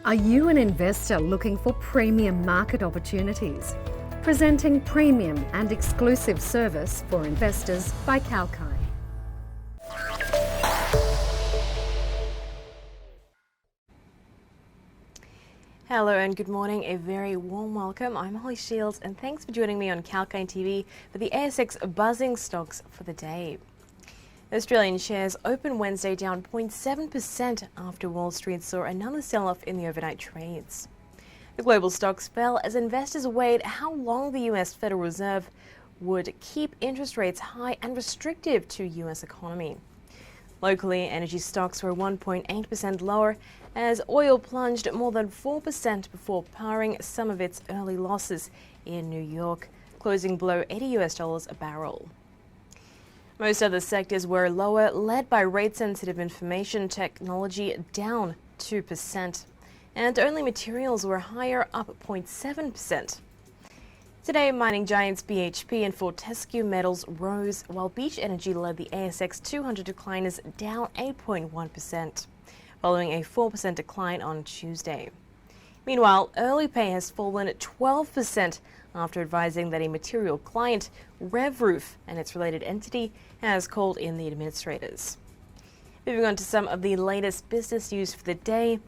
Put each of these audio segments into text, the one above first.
Are you an investor looking for premium market opportunities? Presenting premium and exclusive service for investors by Kalkine. Hello and good morning, a very warm welcome. I'm Holly Shields and thanks for joining me on Kalkine TV for the ASX buzzing stocks for the day. Australian shares opened Wednesday down 0.7% after Wall Street saw another sell-off in the overnight trades. The global stocks fell as investors weighed how long the US Federal Reserve would keep interest rates high and restrictive to US economy. Locally, energy stocks were 1.8% lower as oil plunged more than 4% before powering some of its early losses in New York, closing below $80 a barrel. Most other sectors were lower, led by rate-sensitive information technology down 2%, and only materials were higher, up 0.7%. Today, mining giants BHP and Fortescue Metals rose, while Beach Energy led the ASX 200 decliners down 8.1%, following a 4% decline on Tuesday. Meanwhile, Earlypay has fallen 12% after advising that a material client, RevRoof, and its related entity has called in the administrators. Moving on to some of the latest business news for the day.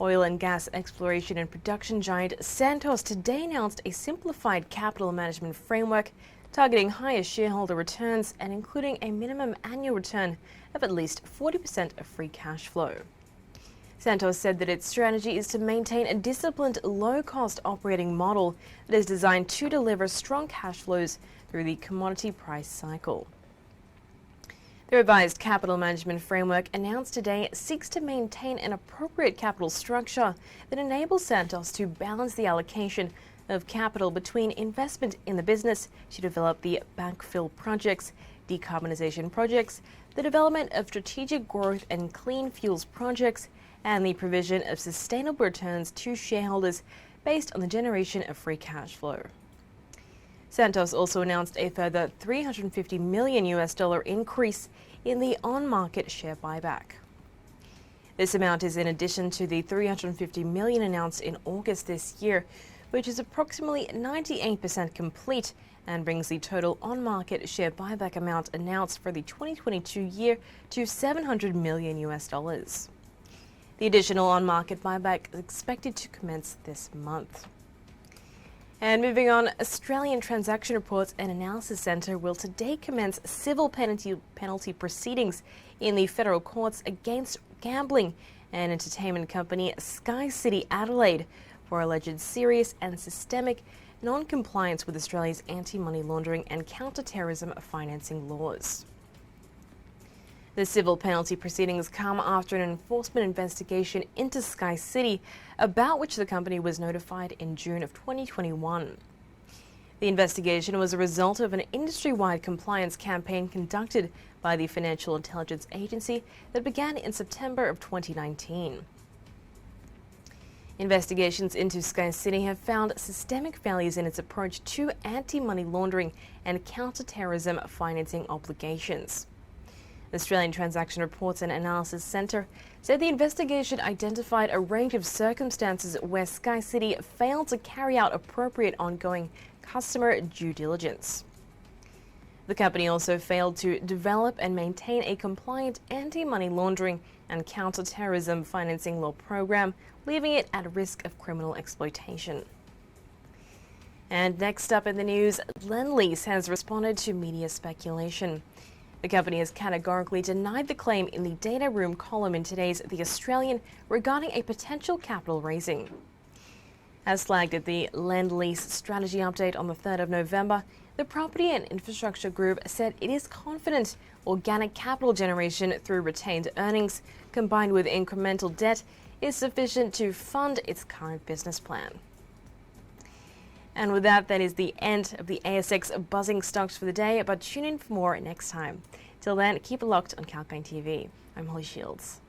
Oil and gas exploration and production giant Santos today announced a simplified capital management framework targeting higher shareholder returns and including a minimum annual return of at least 40% of free cash flow. Santos said that its strategy is to maintain a disciplined, low-cost operating model that is designed to deliver strong cash flows through the commodity price cycle. The revised capital management framework announced today seeks to maintain an appropriate capital structure that enables Santos to balance the allocation of capital between investment in the business to develop the backfill projects, decarbonisation projects, the development of strategic growth and clean fuels projects, and the provision of sustainable returns to shareholders based on the generation of free cash flow. Santos also announced a further $350 million increase in the on-market share buyback. This amount is in addition to the $350 million announced in August this year, which is approximately 98% complete and brings the total on-market share buyback amount announced for the 2022 year to $700 million. The additional on-market buyback is expected to commence this month. And moving on, Australian Transaction Reports and Analysis Centre will today commence civil penalty proceedings in the federal courts against gambling and entertainment company SkyCity Adelaide for alleged serious and systemic non-compliance with Australia's anti-money laundering and counter-terrorism financing laws. The civil penalty proceedings come after an enforcement investigation into SkyCity, about which the company was notified in June of 2021. The investigation was a result of an industry-wide compliance campaign conducted by the Financial Intelligence Agency that began in September of 2019. Investigations into SkyCity have found systemic failures in its approach to anti-money laundering and counter-terrorism financing obligations. The Australian Transaction Reports and Analysis Centre said the investigation identified a range of circumstances where SkyCity failed to carry out appropriate ongoing customer due diligence. The company also failed to develop and maintain a compliant anti-money laundering and counter-terrorism financing law program, leaving it at risk of criminal exploitation. And next up in the news, Lendlease has responded to media speculation. The company has categorically denied the claim in the data room column in today's The Australian regarding a potential capital raising. As flagged at the Lendlease strategy update on the 3rd of November, the Property and Infrastructure Group said it is confident organic capital generation through retained earnings combined with incremental debt is sufficient to fund its current business plan. And with that, that is the end of the ASX buzzing stocks for the day, but tune in for more next time. Till then, keep it locked on Kalkine TV. I'm Holly Shields.